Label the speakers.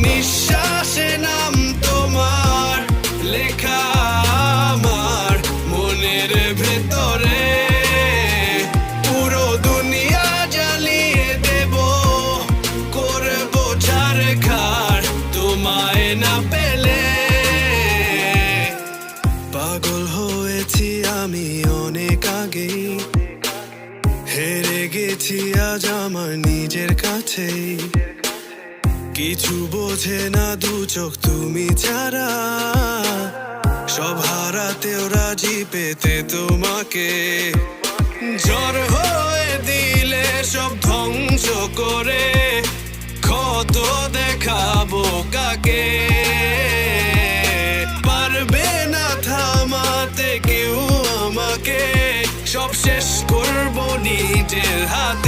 Speaker 1: নিঃশ্বাসে নাম তোমার লেখা আমার মনের ভেতরে। পুরো দুনিয়া জ্বালিয়ে দেব, করবো ছারখার তোমায় না পেলে। পাগল হয়েছি আমি অনেক আগেই, হেরে গেছি আজ আমার নিজের কাছেই। কিছু বোঝে না দু চোখ তুমি ছাড়া, সব হারাতেও রাজি পেতে তোমাকে। ঝড় হয়ে দিলে সব ধ্বংস করে, ক্ষত দেখাবো কাকে। পারবে না থামাতে কেউ আমাকে, সব শেষ করবো নিজের হাতে।